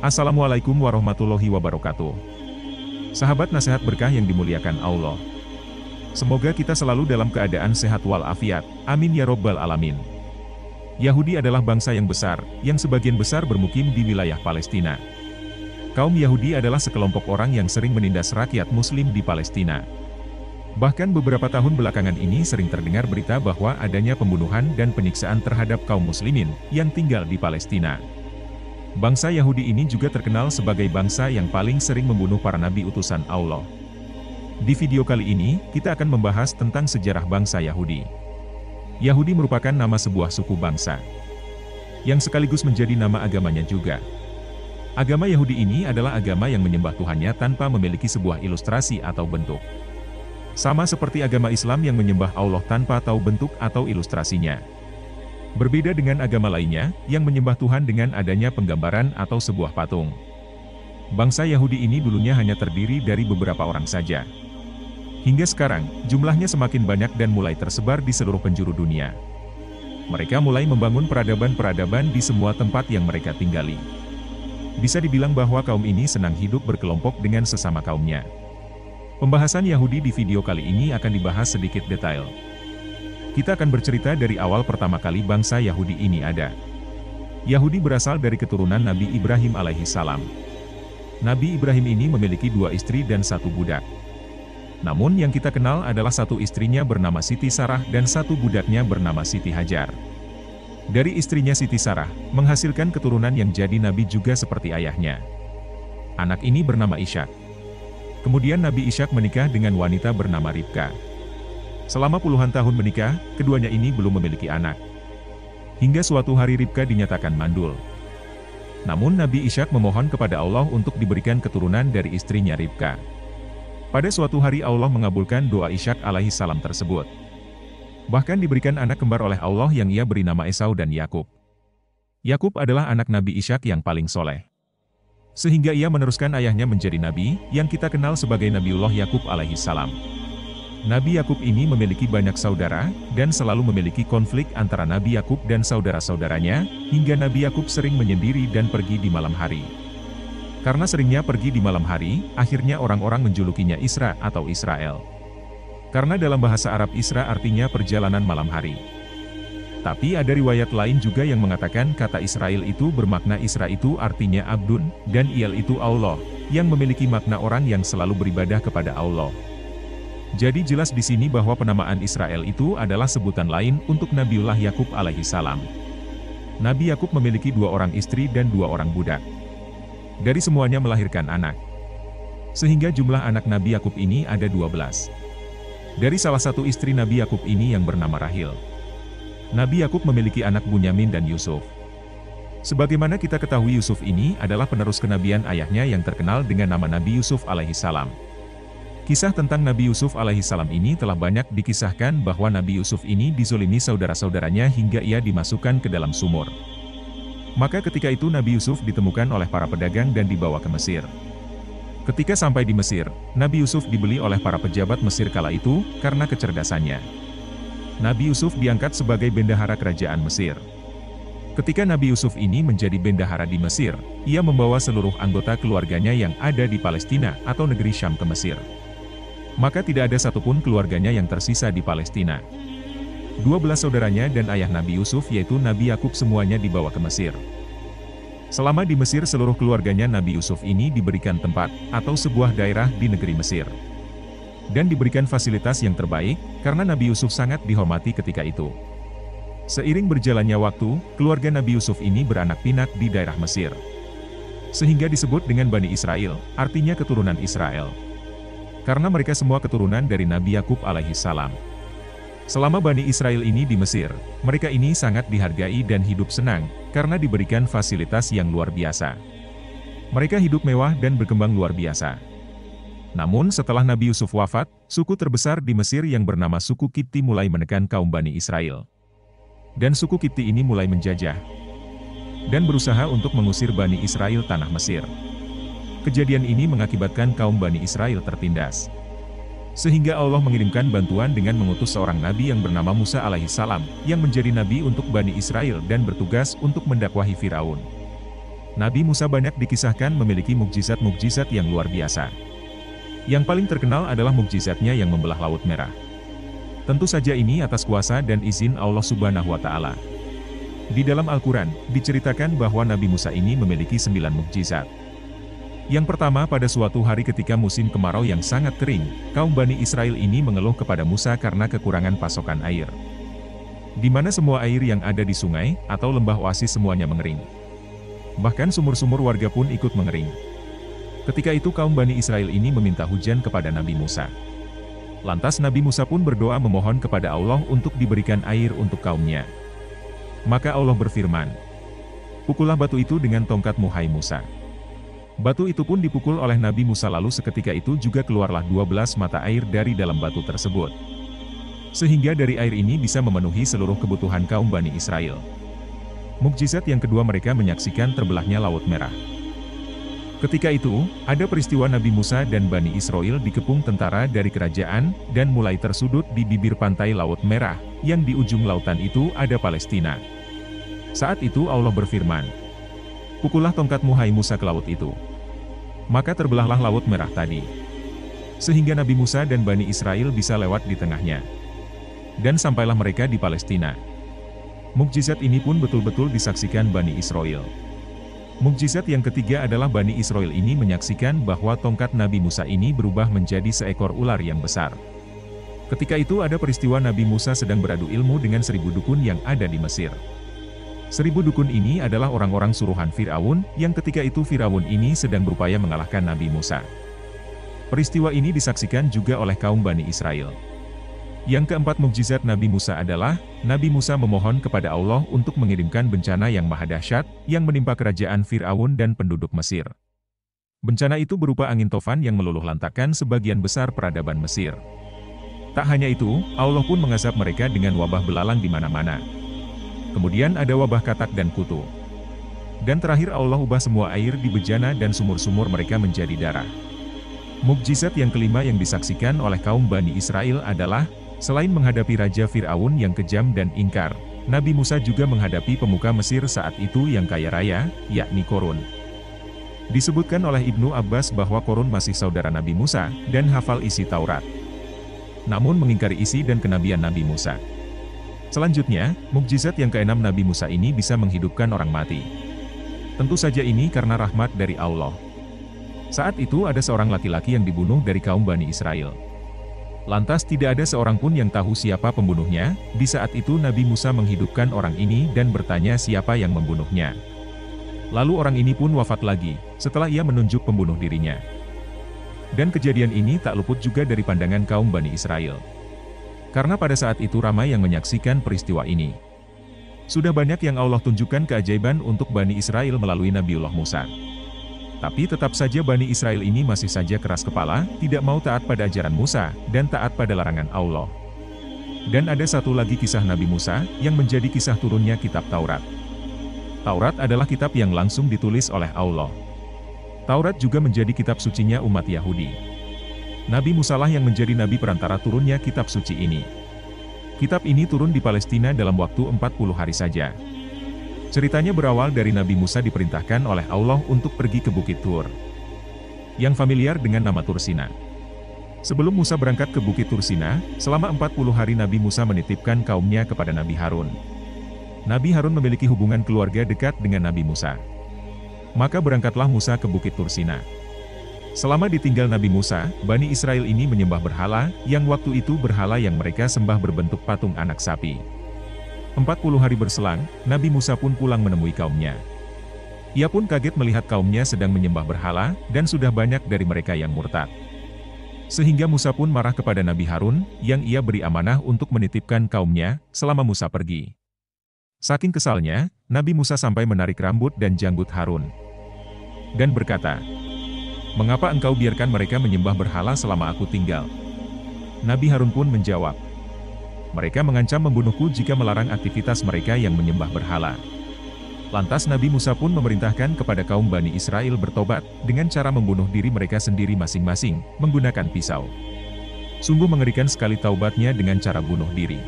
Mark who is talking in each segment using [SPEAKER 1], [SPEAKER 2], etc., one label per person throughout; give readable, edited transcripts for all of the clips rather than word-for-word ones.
[SPEAKER 1] Assalamualaikum warahmatullahi wabarakatuh. Sahabat nasihat berkah yang dimuliakan Allah. Semoga kita selalu dalam keadaan sehat walafiat. Amin ya robbal alamin. Yahudi adalah bangsa yang besar, yang sebagian besar bermukim di wilayah Palestina. Kaum Yahudi adalah sekelompok orang yang sering menindas rakyat Muslim di Palestina. Bahkan beberapa tahun belakangan ini sering terdengar berita bahwa adanya pembunuhan dan penyiksaan terhadap kaum Muslimin yang tinggal di Palestina. Bangsa Yahudi ini juga terkenal sebagai bangsa yang paling sering membunuh para nabi utusan Allah. Di video kali ini, kita akan membahas tentang sejarah bangsa Yahudi. Yahudi merupakan nama sebuah suku bangsa, yang sekaligus menjadi nama agamanya juga. Agama Yahudi ini adalah agama yang menyembah Tuhannya tanpa memiliki sebuah ilustrasi atau bentuk. Sama seperti agama Islam yang menyembah Allah tanpa tahu bentuk atau ilustrasinya. Berbeda dengan agama lainnya, yang menyembah Tuhan dengan adanya penggambaran atau sebuah patung. Bangsa Yahudi ini dulunya hanya terdiri dari beberapa orang saja. Hingga sekarang, jumlahnya semakin banyak dan mulai tersebar di seluruh penjuru dunia. Mereka mulai membangun peradaban-peradaban di semua tempat yang mereka tinggali. Bisa dibilang bahwa kaum ini senang hidup berkelompok dengan sesama kaumnya. Pembahasan Yahudi di video kali ini akan dibahas sedikit detail. Kita akan bercerita dari awal pertama kali bangsa Yahudi ini ada. Yahudi berasal dari keturunan Nabi Ibrahim alaihi salam. Nabi Ibrahim ini memiliki 2 istri dan 1 budak. Namun yang kita kenal adalah 1 istrinya bernama Siti Sarah dan 1 budaknya bernama Siti Hajar. Dari istrinya Siti Sarah, menghasilkan keturunan yang jadi nabi juga seperti ayahnya. Anak ini bernama Ishak. Kemudian Nabi Ishak menikah dengan wanita bernama Ribka. Selama puluhan tahun menikah, keduanya ini belum memiliki anak. Hingga suatu hari Ribka dinyatakan mandul. Namun Nabi Ishak memohon kepada Allah untuk diberikan keturunan dari istrinya Ribka. Pada suatu hari Allah mengabulkan doa Ishak alaihi salam tersebut. Bahkan diberikan anak kembar oleh Allah yang ia beri nama Esau dan Yakub. Yakub adalah anak Nabi Ishak yang paling soleh. Sehingga ia meneruskan ayahnya menjadi nabi, yang kita kenal sebagai Nabiullah Yakub alaihi salam. Nabi Yakub ini memiliki banyak saudara, dan selalu memiliki konflik antara Nabi Yakub dan saudara-saudaranya, hingga Nabi Yakub sering menyendiri dan pergi di malam hari. Karena seringnya pergi di malam hari, akhirnya orang-orang menjulukinya Isra atau Israel. Karena dalam bahasa Arab Isra artinya perjalanan malam hari. Tapi ada riwayat lain juga yang mengatakan kata Israel itu bermakna Isra itu artinya Abdun, dan Il itu Allah, yang memiliki makna orang yang selalu beribadah kepada Allah. Jadi jelas di sini bahwa penamaan Israel itu adalah sebutan lain untuk Nabiullah Yakub alaihi salam. Nabi Yakub memiliki 2 orang istri dan 2 orang budak. Dari semuanya melahirkan anak. Sehingga jumlah anak Nabi Yakub ini ada 12. Dari salah satu istri Nabi Yakub ini yang bernama Rahil. Nabi Yakub memiliki anak Bunyamin dan Yusuf. Sebagaimana kita ketahui Yusuf ini adalah penerus kenabian ayahnya yang terkenal dengan nama Nabi Yusuf alaihi salam. Kisah tentang Nabi Yusuf alaihi salam ini telah banyak dikisahkan bahwa Nabi Yusuf ini dizolimi saudara-saudaranya hingga ia dimasukkan ke dalam sumur. Maka ketika itu Nabi Yusuf ditemukan oleh para pedagang dan dibawa ke Mesir. Ketika sampai di Mesir, Nabi Yusuf dibeli oleh para pejabat Mesir kala itu karena kecerdasannya. Nabi Yusuf diangkat sebagai bendahara kerajaan Mesir. Ketika Nabi Yusuf ini menjadi bendahara di Mesir, ia membawa seluruh anggota keluarganya yang ada di Palestina atau negeri Syam ke Mesir. Maka tidak ada satupun keluarganya yang tersisa di Palestina. 12 saudaranya dan ayah Nabi Yusuf yaitu Nabi Yakub semuanya dibawa ke Mesir. Selama di Mesir seluruh keluarganya Nabi Yusuf ini diberikan tempat, atau sebuah daerah di negeri Mesir. Dan diberikan fasilitas yang terbaik, karena Nabi Yusuf sangat dihormati ketika itu. Seiring berjalannya waktu, keluarga Nabi Yusuf ini beranak pinak di daerah Mesir. Sehingga disebut dengan Bani Israel, artinya keturunan Israel. Karena mereka semua keturunan dari Nabi Yakub alaihi salam. Selama Bani Israel ini di Mesir, mereka ini sangat dihargai dan hidup senang, karena diberikan fasilitas yang luar biasa. Mereka hidup mewah dan berkembang luar biasa. Namun setelah Nabi Yusuf wafat, suku terbesar di Mesir yang bernama suku Kipti mulai menekan kaum Bani Israel. Dan suku Kipti ini mulai menjajah dan berusaha untuk mengusir Bani Israel tanah Mesir. Kejadian ini mengakibatkan kaum Bani Israel tertindas. Sehingga Allah mengirimkan bantuan dengan mengutus seorang nabi yang bernama Musa alaihissalam, yang menjadi nabi untuk Bani Israel dan bertugas untuk mendakwahi Firaun. Nabi Musa banyak dikisahkan memiliki mukjizat-mukjizat yang luar biasa. Yang paling terkenal adalah mukjizatnya yang membelah Laut Merah. Tentu saja ini atas kuasa dan izin Allah Subhanahu wa Ta'ala. Di dalam Al-Quran, diceritakan bahwa Nabi Musa ini memiliki 9 mukjizat. Yang pertama, pada suatu hari ketika musim kemarau yang sangat kering, kaum Bani Israel ini mengeluh kepada Musa karena kekurangan pasokan air. Di mana semua air yang ada di sungai atau lembah oasis semuanya mengering. Bahkan sumur-sumur warga pun ikut mengering. Ketika itu kaum Bani Israel ini meminta hujan kepada Nabi Musa. Lantas Nabi Musa pun berdoa memohon kepada Allah untuk diberikan air untuk kaumnya. Maka Allah berfirman, "Pukullah batu itu dengan tongkatmu hai Musa." Batu itu pun dipukul oleh Nabi Musa, lalu seketika itu juga keluarlah 12 mata air dari dalam batu tersebut. Sehingga dari air ini bisa memenuhi seluruh kebutuhan kaum Bani Israel. Mukjizat yang kedua, mereka menyaksikan terbelahnya Laut Merah. Ketika itu, ada peristiwa Nabi Musa dan Bani Israel dikepung tentara dari kerajaan, dan mulai tersudut di bibir pantai Laut Merah, yang di ujung lautan itu ada Palestina. Saat itu Allah berfirman, "Pukullah tongkatmu hai Musa ke laut itu." Maka terbelahlah Laut Merah tadi. Sehingga Nabi Musa dan Bani Israel bisa lewat di tengahnya. Dan sampailah mereka di Palestina. Mukjizat ini pun betul-betul disaksikan Bani Israel. Mukjizat yang ketiga adalah Bani Israel ini menyaksikan bahwa tongkat Nabi Musa ini berubah menjadi seekor ular yang besar. Ketika itu ada peristiwa Nabi Musa sedang beradu ilmu dengan 1000 dukun yang ada di Mesir. 1000 dukun ini adalah orang-orang suruhan Fir'aun, yang ketika itu Fir'aun ini sedang berupaya mengalahkan Nabi Musa. Peristiwa ini disaksikan juga oleh kaum Bani Israel. Yang keempat mukjizat Nabi Musa adalah, Nabi Musa memohon kepada Allah untuk mengirimkan bencana yang maha dahsyat, yang menimpa kerajaan Fir'aun dan penduduk Mesir. Bencana itu berupa angin tofan yang meluluh lantakkan sebagian besar peradaban Mesir. Tak hanya itu, Allah pun mengazab mereka dengan wabah belalang di mana-mana. Kemudian ada wabah katak dan kutu. Dan terakhir Allah ubah semua air di bejana dan sumur-sumur mereka menjadi darah. Mukjizat yang kelima yang disaksikan oleh kaum Bani Israel adalah, selain menghadapi Raja Fir'aun yang kejam dan ingkar, Nabi Musa juga menghadapi pemuka Mesir saat itu yang kaya raya, yakni Korun. Disebutkan oleh Ibnu Abbas bahwa Korun masih saudara Nabi Musa, dan hafal isi Taurat. Namun mengingkari isi dan kenabian Nabi Musa. Selanjutnya, mukjizat yang keenam Nabi Musa ini bisa menghidupkan orang mati. Tentu saja ini karena rahmat dari Allah. Saat itu ada seorang laki-laki yang dibunuh dari kaum Bani Israel. Lantas tidak ada seorang pun yang tahu siapa pembunuhnya. Di saat itu Nabi Musa menghidupkan orang ini dan bertanya siapa yang membunuhnya. Lalu orang ini pun wafat lagi, setelah ia menunjuk pembunuh dirinya. Dan kejadian ini tak luput juga dari pandangan kaum Bani Israel. Karena pada saat itu ramai yang menyaksikan peristiwa ini. Sudah banyak yang Allah tunjukkan keajaiban untuk Bani Israel melalui Nabiullah Musa. Tapi tetap saja Bani Israel ini masih saja keras kepala, tidak mau taat pada ajaran Musa, dan taat pada larangan Allah. Dan ada satu lagi kisah Nabi Musa, yang menjadi kisah turunnya kitab Taurat. Taurat adalah kitab yang langsung ditulis oleh Allah. Taurat juga menjadi kitab sucinya umat Yahudi. Nabi Musa lah yang menjadi nabi perantara turunnya kitab suci ini. Kitab ini turun di Palestina dalam waktu 40 hari saja. Ceritanya berawal dari Nabi Musa diperintahkan oleh Allah untuk pergi ke Bukit Tur, yang familiar dengan nama Tursina. Sebelum Musa berangkat ke Bukit Tursina, selama 40 hari Nabi Musa menitipkan kaumnya kepada Nabi Harun. Nabi Harun memiliki hubungan keluarga dekat dengan Nabi Musa. Maka berangkatlah Musa ke Bukit Tursina. Selama ditinggal Nabi Musa, Bani Israel ini menyembah berhala, yang waktu itu berhala yang mereka sembah berbentuk patung anak sapi. 40 hari berselang, Nabi Musa pun pulang menemui kaumnya. Ia pun kaget melihat kaumnya sedang menyembah berhala, dan sudah banyak dari mereka yang murtad. Sehingga Musa pun marah kepada Nabi Harun, yang ia beri amanah untuk menitipkan kaumnya, selama Musa pergi. Saking kesalnya, Nabi Musa sampai menarik rambut dan janggut Harun. Dan berkata, "Mengapa engkau biarkan mereka menyembah berhala selama aku tinggal?" Nabi Harun pun menjawab, "Mereka mengancam membunuhku jika melarang aktivitas mereka yang menyembah berhala." Lantas Nabi Musa pun memerintahkan kepada kaum Bani Israel bertobat, dengan cara membunuh diri mereka sendiri masing-masing, menggunakan pisau. Sungguh mengerikan sekali taubatnya dengan cara bunuh diri.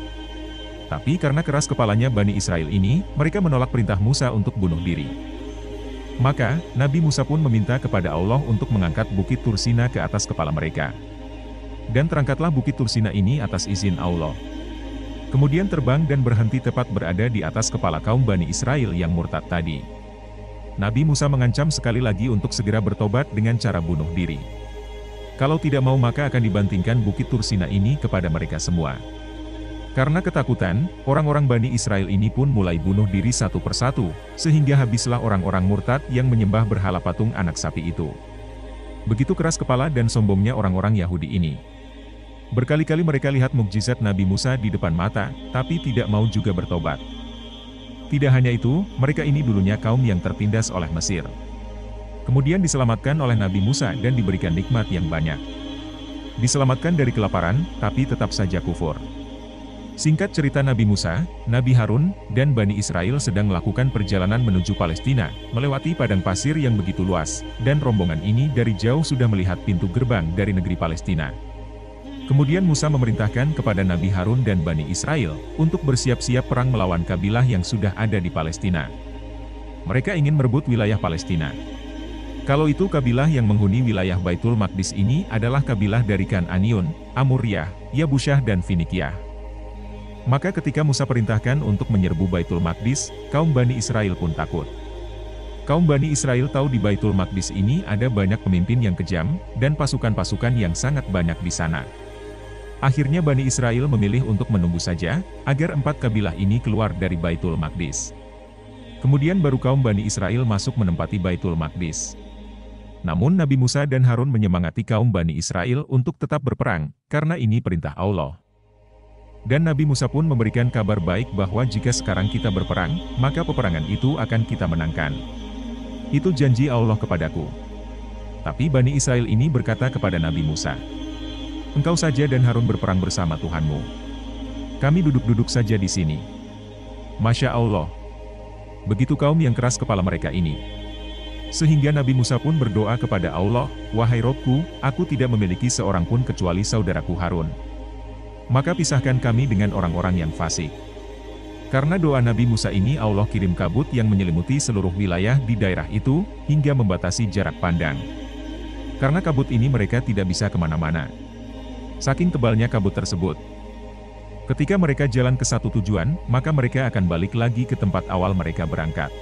[SPEAKER 1] Tapi karena keras kepalanya Bani Israel ini, mereka menolak perintah Musa untuk bunuh diri. Maka, Nabi Musa pun meminta kepada Allah untuk mengangkat bukit Tursina ke atas kepala mereka. Dan terangkatlah bukit Tursina ini atas izin Allah. Kemudian terbang dan berhenti tepat berada di atas kepala kaum Bani Israel yang murtad tadi. Nabi Musa mengancam sekali lagi untuk segera bertobat dengan cara bunuh diri. Kalau tidak mau maka akan dibantingkan bukit Tursina ini kepada mereka semua. Karena ketakutan, orang-orang Bani Israel ini pun mulai bunuh diri satu persatu, sehingga habislah orang-orang murtad yang menyembah berhala patung anak sapi itu. Begitu keras kepala dan sombongnya orang-orang Yahudi ini. Berkali-kali mereka lihat mukjizat Nabi Musa di depan mata, tapi tidak mau juga bertobat. Tidak hanya itu, mereka ini dulunya kaum yang tertindas oleh Mesir. Kemudian diselamatkan oleh Nabi Musa dan diberikan nikmat yang banyak. Diselamatkan dari kelaparan, tapi tetap saja kufur. Singkat cerita, Nabi Musa, Nabi Harun, dan Bani Israel sedang melakukan perjalanan menuju Palestina, melewati padang pasir yang begitu luas, dan rombongan ini dari jauh sudah melihat pintu gerbang dari negeri Palestina. Kemudian Musa memerintahkan kepada Nabi Harun dan Bani Israel, untuk bersiap-siap perang melawan kabilah yang sudah ada di Palestina. Mereka ingin merebut wilayah Palestina. Kalau itu kabilah yang menghuni wilayah Baitul Maqdis ini adalah kabilah dari Kan'aniun, Amuriyah, Yabusyah dan Finikiah. Maka ketika Musa perintahkan untuk menyerbu Baitul Maqdis, kaum Bani Israel pun takut. Kaum Bani Israel tahu di Baitul Maqdis ini ada banyak pemimpin yang kejam, dan pasukan-pasukan yang sangat banyak di sana. Akhirnya Bani Israel memilih untuk menunggu saja, agar 4 kabilah ini keluar dari Baitul Maqdis. Kemudian baru kaum Bani Israel masuk menempati Baitul Maqdis. Namun Nabi Musa dan Harun menyemangati kaum Bani Israel untuk tetap berperang, karena ini perintah Allah. Dan Nabi Musa pun memberikan kabar baik bahwa jika sekarang kita berperang, maka peperangan itu akan kita menangkan. Itu janji Allah kepadaku. Tapi Bani Israel ini berkata kepada Nabi Musa, "Engkau saja dan Harun berperang bersama Tuhanmu. Kami duduk-duduk saja di sini." Masya Allah. Begitu kaum yang keras kepala mereka ini. Sehingga Nabi Musa pun berdoa kepada Allah, "Wahai Robku, aku tidak memiliki seorang pun kecuali saudaraku Harun. Maka pisahkan kami dengan orang-orang yang fasik." Karena doa Nabi Musa ini Allah kirim kabut yang menyelimuti seluruh wilayah di daerah itu, hingga membatasi jarak pandang. Karena kabut ini mereka tidak bisa kemana-mana. Saking tebalnya kabut tersebut. Ketika mereka jalan ke satu tujuan, maka mereka akan balik lagi ke tempat awal mereka berangkat.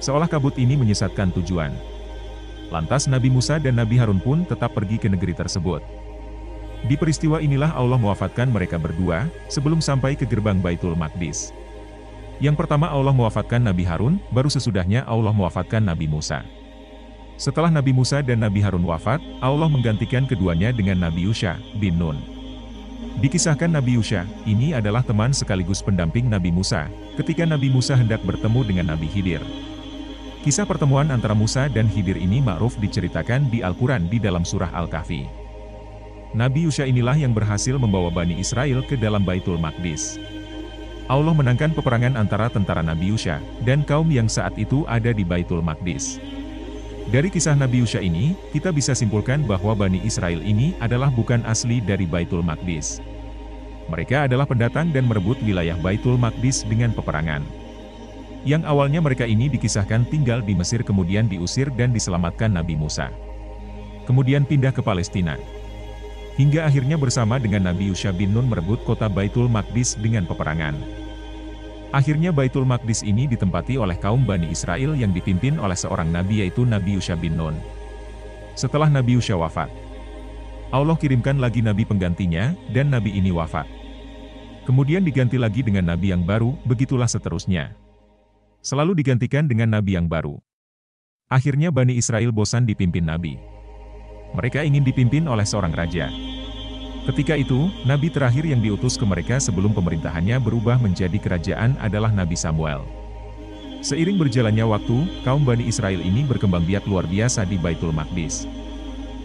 [SPEAKER 1] Seolah kabut ini menyesatkan tujuan. Lantas Nabi Musa dan Nabi Harun pun tetap pergi ke negeri tersebut. Di peristiwa inilah Allah mewafatkan mereka berdua, sebelum sampai ke gerbang Baitul Maqdis. Yang pertama Allah mewafatkan Nabi Harun, baru sesudahnya Allah mewafatkan Nabi Musa. Setelah Nabi Musa dan Nabi Harun wafat, Allah menggantikan keduanya dengan Nabi Yusha bin Nun. Dikisahkan Nabi Yusha, ini adalah teman sekaligus pendamping Nabi Musa, ketika Nabi Musa hendak bertemu dengan Nabi Khidir. Kisah pertemuan antara Musa dan Khidir ini ma'ruf diceritakan di Al-Quran di dalam surah Al-Kahfi. Nabi Yusha inilah yang berhasil membawa Bani Israel ke dalam Baitul Maqdis. Allah menangkan peperangan antara tentara Nabi Yusha, dan kaum yang saat itu ada di Baitul Maqdis. Dari kisah Nabi Yusha ini, kita bisa simpulkan bahwa Bani Israel ini adalah bukan asli dari Baitul Maqdis. Mereka adalah pendatang dan merebut wilayah Baitul Maqdis dengan peperangan. Yang awalnya mereka ini dikisahkan tinggal di Mesir kemudian diusir dan diselamatkan Nabi Musa. Kemudian pindah ke Palestina. Hingga akhirnya bersama dengan Nabi Yusha bin Nun merebut kota Baitul Maqdis dengan peperangan. Akhirnya Baitul Maqdis ini ditempati oleh kaum Bani Israel yang dipimpin oleh seorang Nabi yaitu Nabi Yusha bin Nun. Setelah Nabi Yusha wafat, Allah kirimkan lagi Nabi penggantinya, dan Nabi ini wafat. Kemudian diganti lagi dengan Nabi yang baru, begitulah seterusnya. Selalu digantikan dengan Nabi yang baru. Akhirnya Bani Israel bosan dipimpin Nabi. Mereka ingin dipimpin oleh seorang raja. Ketika itu, Nabi terakhir yang diutus ke mereka sebelum pemerintahannya berubah menjadi kerajaan adalah Nabi Samuel. Seiring berjalannya waktu, kaum Bani Israel ini berkembang biak luar biasa di Baitul Maqdis.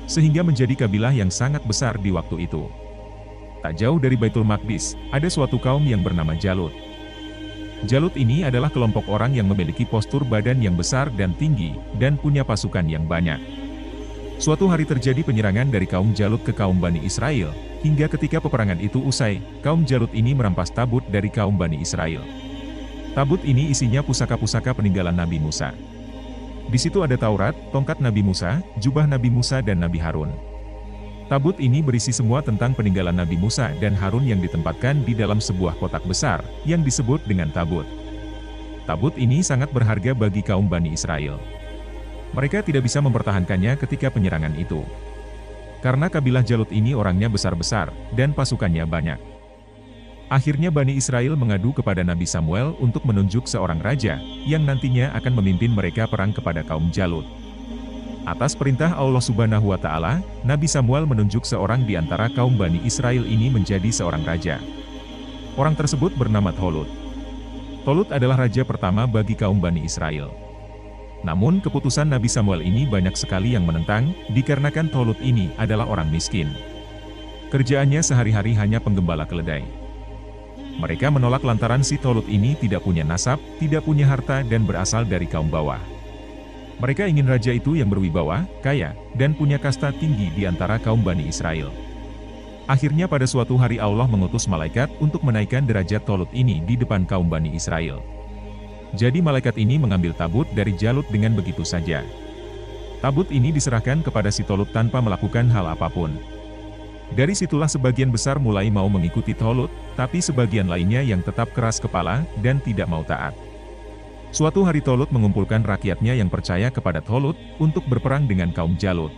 [SPEAKER 1] Sehingga menjadi kabilah yang sangat besar di waktu itu. Tak jauh dari Baitul Maqdis, ada suatu kaum yang bernama Jalut. Jalut ini adalah kelompok orang yang memiliki postur badan yang besar dan tinggi, dan punya pasukan yang banyak. Suatu hari terjadi penyerangan dari kaum Jalut ke kaum Bani Israel, hingga ketika peperangan itu usai, kaum Jalut ini merampas tabut dari kaum Bani Israel. Tabut ini isinya pusaka-pusaka peninggalan Nabi Musa. Di situ ada Taurat, tongkat Nabi Musa, jubah Nabi Musa dan Nabi Harun. Tabut ini berisi semua tentang peninggalan Nabi Musa dan Harun yang ditempatkan di dalam sebuah kotak besar, yang disebut dengan tabut. Tabut ini sangat berharga bagi kaum Bani Israel. Mereka tidak bisa mempertahankannya ketika penyerangan itu. Karena kabilah Jalut ini orangnya besar-besar, dan pasukannya banyak. Akhirnya Bani Israel mengadu kepada Nabi Samuel untuk menunjuk seorang raja, yang nantinya akan memimpin mereka perang kepada kaum Jalut. Atas perintah Allah Subhanahu wa Ta'ala, Nabi Samuel menunjuk seorang di antara kaum Bani Israel ini menjadi seorang raja. Orang tersebut bernama Tolut. Tolut adalah raja pertama bagi kaum Bani Israel. Namun keputusan Nabi Samuel ini banyak sekali yang menentang, dikarenakan Tolut ini adalah orang miskin. Kerjaannya sehari-hari hanya penggembala keledai. Mereka menolak lantaran si Tolut ini tidak punya nasab, tidak punya harta dan berasal dari kaum bawah. Mereka ingin raja itu yang berwibawa, kaya, dan punya kasta tinggi di antara kaum Bani Israel. Akhirnya pada suatu hari Allah mengutus malaikat untuk menaikkan derajat Tolut ini di depan kaum Bani Israel. Jadi malaikat ini mengambil tabut dari Jalut dengan begitu saja. Tabut ini diserahkan kepada si Tolut tanpa melakukan hal apapun. Dari situlah sebagian besar mulai mau mengikuti Tolut, tapi sebagian lainnya yang tetap keras kepala dan tidak mau taat. Suatu hari Tolut mengumpulkan rakyatnya yang percaya kepada Tolut untuk berperang dengan kaum Jalut.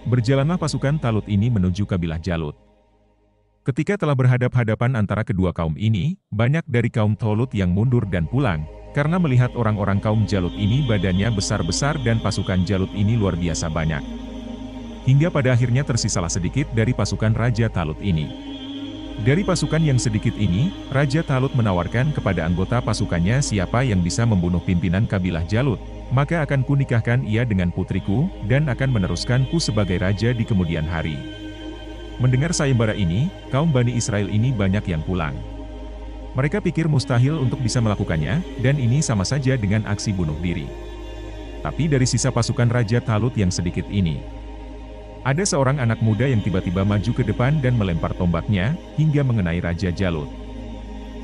[SPEAKER 1] Berjalanlah pasukan Talut ini menuju kabilah Jalut. Ketika telah berhadap-hadapan antara kedua kaum ini, banyak dari kaum Tolut yang mundur dan pulang, karena melihat orang-orang kaum Jalut ini badannya besar-besar dan pasukan Jalut ini luar biasa banyak. Hingga pada akhirnya tersisalah sedikit dari pasukan Raja Talut ini. Dari pasukan yang sedikit ini, Raja Talut menawarkan kepada anggota pasukannya siapa yang bisa membunuh pimpinan kabilah Jalut, maka akan kunikahkan ia dengan putriku, dan akan meneruskanku sebagai raja di kemudian hari. Mendengar sayembara ini, kaum Bani Israel ini banyak yang pulang. Mereka pikir mustahil untuk bisa melakukannya, dan ini sama saja dengan aksi bunuh diri. Tapi dari sisa pasukan Raja Talut yang sedikit ini, ada seorang anak muda yang tiba-tiba maju ke depan dan melempar tombaknya, hingga mengenai Raja Jalut.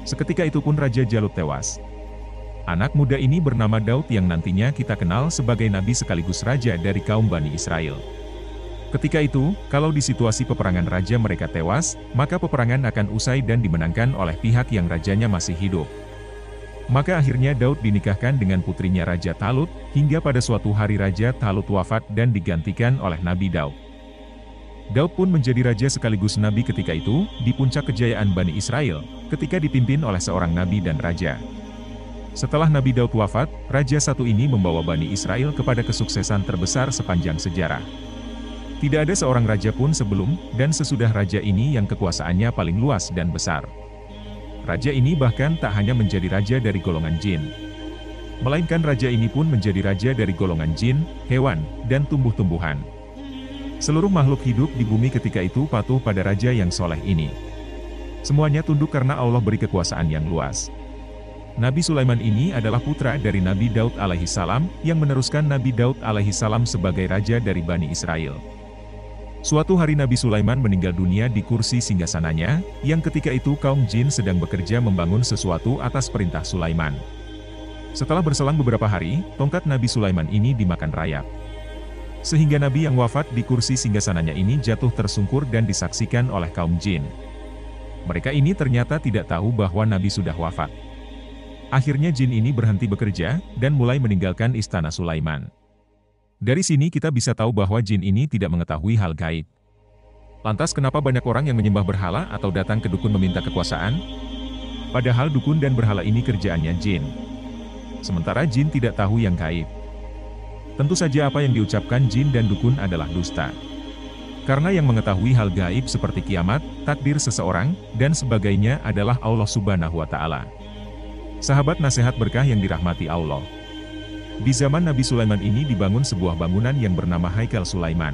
[SPEAKER 1] Seketika itu pun Raja Jalut tewas. Anak muda ini bernama Daud yang nantinya kita kenal sebagai nabi sekaligus raja dari kaum Bani Israel. Ketika itu, kalau di situasi peperangan raja mereka tewas, maka peperangan akan usai dan dimenangkan oleh pihak yang rajanya masih hidup. Maka akhirnya Daud dinikahkan dengan putrinya Raja Talut, hingga pada suatu hari Raja Talut wafat dan digantikan oleh Nabi Daud. Daud pun menjadi raja sekaligus nabi ketika itu, di puncak kejayaan Bani Israel, ketika dipimpin oleh seorang nabi dan raja. Setelah Nabi Daud wafat, raja satu ini membawa Bani Israel kepada kesuksesan terbesar sepanjang sejarah. Tidak ada seorang raja pun sebelum dan sesudah raja ini yang kekuasaannya paling luas dan besar. Raja ini bahkan tak hanya menjadi raja dari golongan jin, melainkan raja ini pun menjadi raja dari golongan jin, hewan, dan tumbuh-tumbuhan. Seluruh makhluk hidup di bumi ketika itu patuh pada raja yang soleh ini. Semuanya tunduk karena Allah beri kekuasaan yang luas. Nabi Sulaiman ini adalah putra dari Nabi Daud alaihissalam, yang meneruskan Nabi Daud alaihissalam sebagai raja dari Bani Israel. Suatu hari Nabi Sulaiman meninggal dunia di kursi singgasananya, yang ketika itu kaum jin sedang bekerja membangun sesuatu atas perintah Sulaiman. Setelah berselang beberapa hari, tongkat Nabi Sulaiman ini dimakan rayap. Sehingga Nabi yang wafat di kursi singgasananya ini jatuh tersungkur dan disaksikan oleh kaum jin. Mereka ini ternyata tidak tahu bahwa Nabi sudah wafat. Akhirnya jin ini berhenti bekerja, dan mulai meninggalkan istana Sulaiman. Dari sini kita bisa tahu bahwa jin ini tidak mengetahui hal gaib. Lantas kenapa banyak orang yang menyembah berhala atau datang ke dukun meminta kekuasaan? Padahal dukun dan berhala ini kerjaannya jin. Sementara jin tidak tahu yang gaib. Tentu saja apa yang diucapkan jin dan dukun adalah dusta. Karena yang mengetahui hal gaib seperti kiamat, takdir seseorang, dan sebagainya adalah Allah Subhanahu wa Ta'ala. Sahabat nasihat berkah yang dirahmati Allah. Di zaman Nabi Sulaiman ini dibangun sebuah bangunan yang bernama Haikal Sulaiman.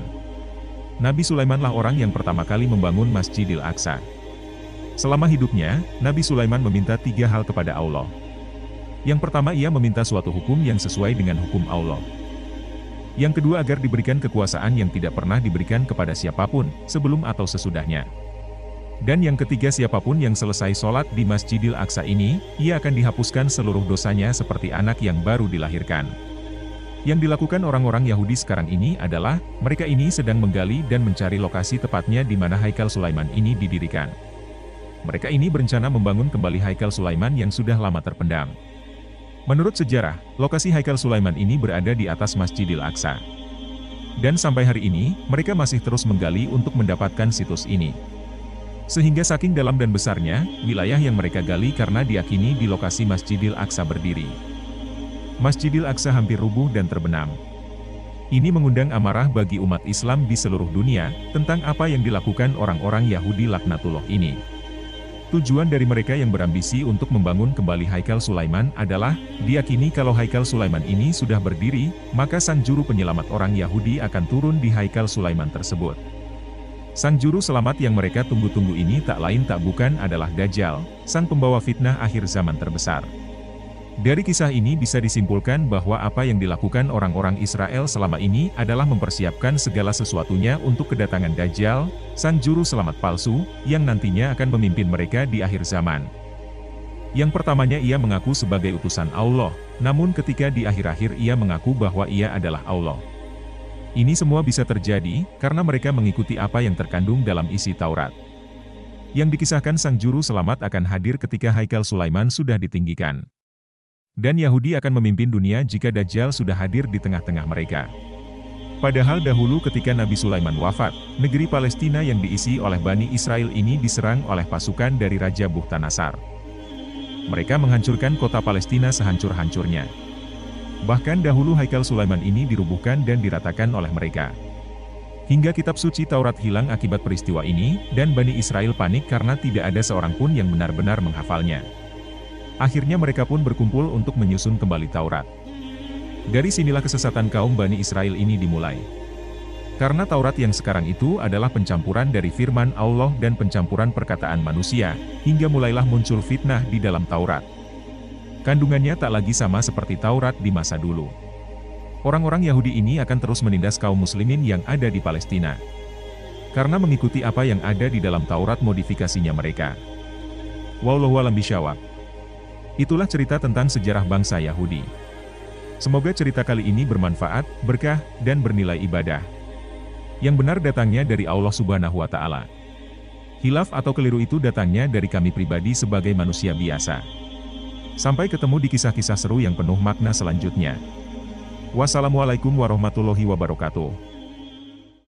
[SPEAKER 1] Nabi Sulaimanlah orang yang pertama kali membangun Masjidil Aqsa. Selama hidupnya, Nabi Sulaiman meminta 3 hal kepada Allah. Yang pertama, ia meminta suatu hukum yang sesuai dengan hukum Allah. Yang kedua, agar diberikan kekuasaan yang tidak pernah diberikan kepada siapapun, sebelum atau sesudahnya. Dan yang ketiga, siapapun yang selesai sholat di Masjidil Aqsa ini, ia akan dihapuskan seluruh dosanya seperti anak yang baru dilahirkan. Yang dilakukan orang-orang Yahudi sekarang ini adalah, mereka ini sedang menggali dan mencari lokasi tepatnya di mana Haikal Sulaiman ini didirikan. Mereka ini berencana membangun kembali Haikal Sulaiman yang sudah lama terpendam. Menurut sejarah, lokasi Haikal Sulaiman ini berada di atas Masjidil Aqsa. Dan sampai hari ini, mereka masih terus menggali untuk mendapatkan situs ini. Sehingga saking dalam dan besarnya, wilayah yang mereka gali karena diyakini di lokasi Masjidil Aqsa berdiri. Masjidil Aqsa hampir rubuh dan terbenam. Ini mengundang amarah bagi umat Islam di seluruh dunia, tentang apa yang dilakukan orang-orang Yahudi laknatullah ini. Tujuan dari mereka yang berambisi untuk membangun kembali Haikal Sulaiman adalah, diyakini kalau Haikal Sulaiman ini sudah berdiri, maka sang juru penyelamat orang Yahudi akan turun di Haikal Sulaiman tersebut. Sang juru selamat yang mereka tunggu-tunggu ini tak lain tak bukan adalah Dajjal, sang pembawa fitnah akhir zaman terbesar. Dari kisah ini bisa disimpulkan bahwa apa yang dilakukan orang-orang Israel selama ini adalah mempersiapkan segala sesuatunya untuk kedatangan Dajjal, sang juru selamat palsu, yang nantinya akan memimpin mereka di akhir zaman. Yang pertamanya ia mengaku sebagai utusan Allah, namun ketika di akhir-akhir ia mengaku bahwa ia adalah Allah. Ini semua bisa terjadi, karena mereka mengikuti apa yang terkandung dalam isi Taurat. Yang dikisahkan sang juru selamat akan hadir ketika Haikal Sulaiman sudah ditinggikan. Dan Yahudi akan memimpin dunia jika Dajjal sudah hadir di tengah-tengah mereka. Padahal dahulu ketika Nabi Sulaiman wafat, negeri Palestina yang diisi oleh Bani Israel ini diserang oleh pasukan dari Raja Bukhtanasar. Mereka menghancurkan kota Palestina sehancur-hancurnya. Bahkan dahulu Haikal Sulaiman ini dirubuhkan dan diratakan oleh mereka. Hingga kitab suci Taurat hilang akibat peristiwa ini, dan Bani Israel panik karena tidak ada seorang pun yang benar-benar menghafalnya. Akhirnya mereka pun berkumpul untuk menyusun kembali Taurat. Dari sinilah kesesatan kaum Bani Israel ini dimulai. Karena Taurat yang sekarang itu adalah pencampuran dari firman Allah dan pencampuran perkataan manusia, hingga mulailah muncul fitnah di dalam Taurat. Kandungannya tak lagi sama seperti Taurat di masa dulu. Orang-orang Yahudi ini akan terus menindas kaum muslimin yang ada di Palestina. Karena mengikuti apa yang ada di dalam Taurat modifikasinya mereka. Wallahu a'lam bishawab. Itulah cerita tentang sejarah bangsa Yahudi. Semoga cerita kali ini bermanfaat, berkah, dan bernilai ibadah. Yang benar datangnya dari Allah Subhanahu wa Ta'ala. Hilaf atau keliru itu datangnya dari kami pribadi sebagai manusia biasa. Sampai ketemu di kisah-kisah seru yang penuh makna selanjutnya. Wassalamualaikum warahmatullahi wabarakatuh.